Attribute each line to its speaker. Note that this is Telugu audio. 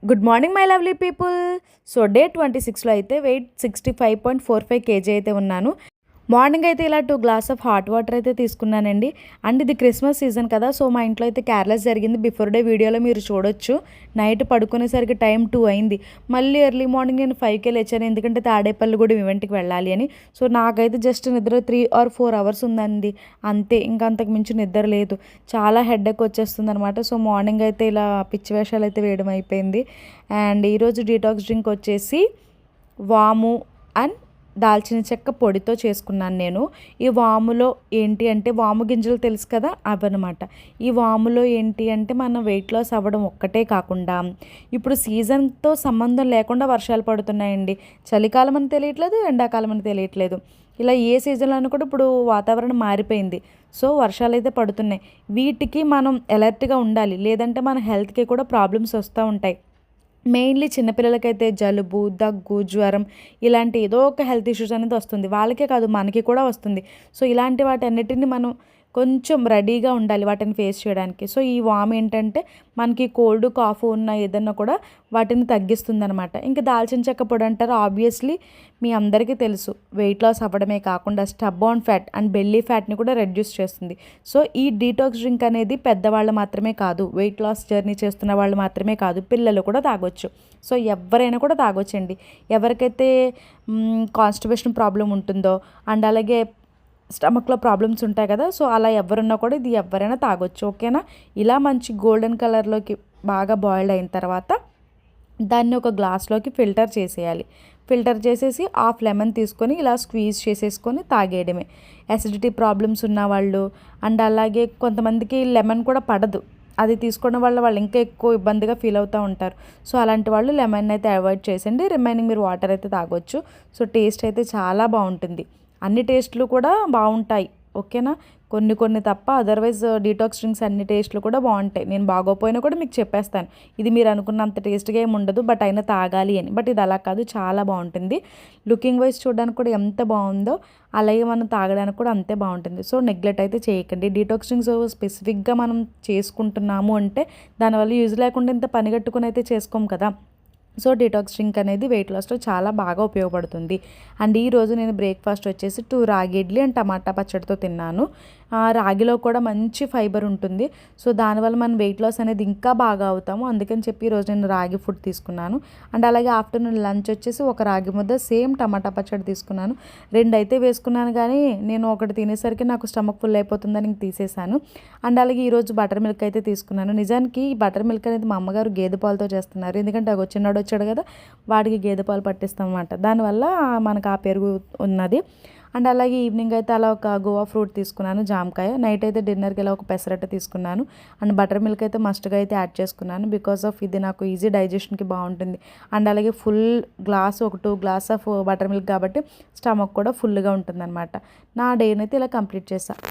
Speaker 1: Good morning my lovely people. So day 26లో అయితే వెయిట్ 65.45 కేజీ అయితే ఉన్నాను. మార్నింగ్ అయితే ఇలా 2 గ్లాస్ ఆఫ్ హాట్ వాటర్ అయితే తీసుకున్నానండి. అండ్ ఇది క్రిస్మస్ సీజన్ కదా, సో మా ఇంట్లో అయితే క్యార్లెస్ జరిగింది. బిఫోర్ డే వీడియోలో మీరు చూడొచ్చు. నైట్ పడుకునేసరికి టైం 2 అయింది. మళ్ళీ ఎర్లీ మార్నింగ్ నేను 5కే లేచాను, ఎందుకంటే తాడేపల్లి కూడా ఈవెంట్కి వెళ్ళాలి అని. సో నాకైతే జస్ట్ నిద్ర 3 or 4 అవర్స్ ఉందండి, అంతే. ఇంకా అంతకు మించి నిద్ర లేదు. చాలా హెడేక్ వచ్చేస్తుంది అనమాట. సో మార్నింగ్ అయితే ఇలా పిచ్చి వేషాలు అయితే వేయడం అయిపోయింది. అండ్ ఈరోజు డీటాక్స్ డ్రింక్ వచ్చేసి వాము అండ్ దాల్చిన చెక్క పొడితో చేసుకున్నాను నేను. ఈ వాములో ఏంటి అంటే, వాము గింజలు తెలుసు కదా, అవన్నమాట. ఈ వాములో ఏంటి అంటే, మనం వెయిట్ లాస్ అవ్వడం ఒక్కటే కాకుండా ఇప్పుడు సీజన్తో సంబంధం లేకుండా వర్షాలు పడుతున్నాయండి. చలికాలం అని తెలియట్లేదు, ఎండాకాలం అని తెలియట్లేదు. ఇలా ఏ సీజన్లో కూడా ఇప్పుడు వాతావరణం మారిపోయింది. సో వర్షాలు అయితే పడుతున్నాయి. వీటికి మనం అలర్ట్గా ఉండాలి, లేదంటే మన హెల్త్కి కూడా ప్రాబ్లమ్స్ వస్తూ ఉంటాయి. మెయిన్లీ చిన్నపిల్లలకైతే జలుబు, దగ్గు, జ్వరం ఇలాంటి ఏదో ఒక హెల్త్ ఇష్యూస్ అనేది వస్తుంది. వాళ్ళకే కాదు, మనకి కూడా వస్తుంది. సో ఇలాంటి వాటన్నిటిని మనం కొంచెం రెడీగా ఉండాలి వాటిని ఫేస్ చేయడానికి. సో ఈ వామ్ ఏంటంటే మనకి కోల్డ్, కాఫ్ ఉన్న ఏదన్నా కూడా వాటిని తగ్గిస్తుంది అనమాట. ఇంకా దాల్చిన చెక్క పొడి అంటారు, ఆబ్వియస్లీ మీ అందరికీ తెలుసు. వెయిట్ లాస్ అవ్వడమే కాకుండా స్టబ్బాన్ ఫ్యాట్ అండ్ బెల్లీ ఫ్యాట్ని కూడా రెడ్యూస్ చేస్తుంది. సో ఈ డీటాక్స్ డ్రింక్ అనేది పెద్దవాళ్ళు మాత్రమే కాదు, వెయిట్ లాస్ జర్నీ చేస్తున్న వాళ్ళు మాత్రమే కాదు, పిల్లలు కూడా తాగొచ్చు. సో ఎవరైనా కూడా తాగొచ్చండి. ఎవరికైతే కాన్స్టిపేషన్ ప్రాబ్లం ఉంటుందో అండ్ అలాగే స్టమక్లో ప్రాబ్లమ్స్ ఉంటాయి కదా, సో అలా ఎవరున్నా కూడా ఇది ఎవరైనా తాగొచ్చు. ఓకేనా. ఇలా మంచి గోల్డెన్ కలర్లోకి బాగా బాయిల్డ్ అయిన తర్వాత దాన్ని ఒక గ్లాస్లోకి ఫిల్టర్ చేసేయాలి. ఫిల్టర్ చేసేసి హాఫ్ లెమన్ తీసుకొని ఇలా స్క్వీజ్ చేసేసుకొని తాగేయడమే. అసిడిటీ ప్రాబ్లమ్స్ ఉన్నవాళ్ళు అండ్ అలాగే కొంతమందికి లెమన్ కూడా పడదు, అది తీసుకోవడం వల్ల వాళ్ళు ఇంకా ఎక్కువ ఇబ్బందిగా ఫీల్ అవుతూ ఉంటారు. సో అలాంటి వాళ్ళు లెమన్ అయితే అవాయిడ్ చేసండి. రిమైనింగ్ మీరు వాటర్ అయితే తాగొచ్చు. సో టేస్ట్ అయితే చాలా బాగుంటుంది. అన్ని టేస్ట్లు కూడా బాగుంటాయి. ఓకేనా. కొన్ని కొన్ని తప్ప అదర్వైజ్ డీటాక్స్ డ్రింక్స్ అన్ని టేస్ట్లు కూడా బాగుంటాయి. నేను బాగోపోయినా కూడా మీకు చెప్పేస్తాను, ఇది మీరు అనుకున్నంత టేస్ట్గా ఏమి ఉండదు, బట్ అయినా తాగాలి అని. బట్ ఇది అలా కాదు, చాలా బాగుంటుంది. లుకింగ్ వైజ్ చూడడానికి కూడా ఎంత బాగుందో అలాగే మనం తాగడానికి కూడా అంతే బాగుంటుంది. సో నెగ్లెక్ట్ అయితే చేయకండి. డీటాక్స్ డ్రింక్స్ స్పెసిఫిక్గా మనం చేసుకుంటున్నాము అంటే దానివల్ల యూజ్ లేకుండా ఇంత పని కట్టుకుని అయితే చేసుకోము కదా. సో డీటాక్స్ డ్రింక్ అనేది వెయిట్ లాస్లో చాలా బాగా ఉపయోగపడుతుంది. అండ్ ఈరోజు నేను బ్రేక్ఫాస్ట్ వచ్చేసి 2 రాగి ఇడ్లీ అండ్ టమాటా పచ్చడితో తిన్నాను. రాగిలో కూడా మంచి ఫైబర్ ఉంటుంది. సో దానివల్ల మనం వెయిట్ లాస్ అనేది ఇంకా బాగా అవుతాము. అందుకని చెప్పి ఈరోజు నేను రాగి ఫుడ్ తీసుకున్నాను. అండ్ అలాగే ఆఫ్టర్నూన్ లంచ్ వచ్చేసి ఒక రాగి ముద్ద, సేమ్ టమాటా పచ్చడి తీసుకున్నాను. 2 అయితే వేసుకున్నాను, కానీ నేను ఒకటి తినేసరికి నాకు స్టమక్ ఫుల్ అయిపోతుందని ఇంక తీసేసాను. అండ్ అలాగే ఈరోజు బటర్ మిల్క్ అయితే తీసుకున్నాను. నిజానికి ఈ బటర్ మిల్క్ అనేది మా అమ్మగారు గేదె పాలతో చేస్తున్నారు, ఎందుకంటే ఒక చిన్నోడు వచ్చాడు కదా, వాడికి గేదె పాలు పట్టిస్తాం అన్నమాట. దానివల్ల మనకు ఆ పెరుగు ఉన్నది. అండ్ అలాగే ఈవినింగ్ అయితే అలా ఒక గోవా ఫ్రూట్ తీసుకున్నాను, జామకాయ. నైట్ అయితే డిన్నర్కి ఇలా ఒక పెసరట్టు తీసుకున్నాను. అండ్ బటర్ మిల్క్ అయితే మస్ట్గా అయితే యాడ్ చేసుకున్నాను, బికాస్ ఆఫ్ ఇది నాకు ఈజీ డైజెషన్కి బాగుంటుంది. అండ్ అలాగే ఫుల్ గ్లాస్, ఒక 2 గ్లాస్ ఆఫ్ బటర్ మిల్క్ కాబట్టి స్టమక్ కూడా ఫుల్గా ఉంటుంది అనమాట. నా డేని అయితే ఇలా కంప్లీట్ చేశాను.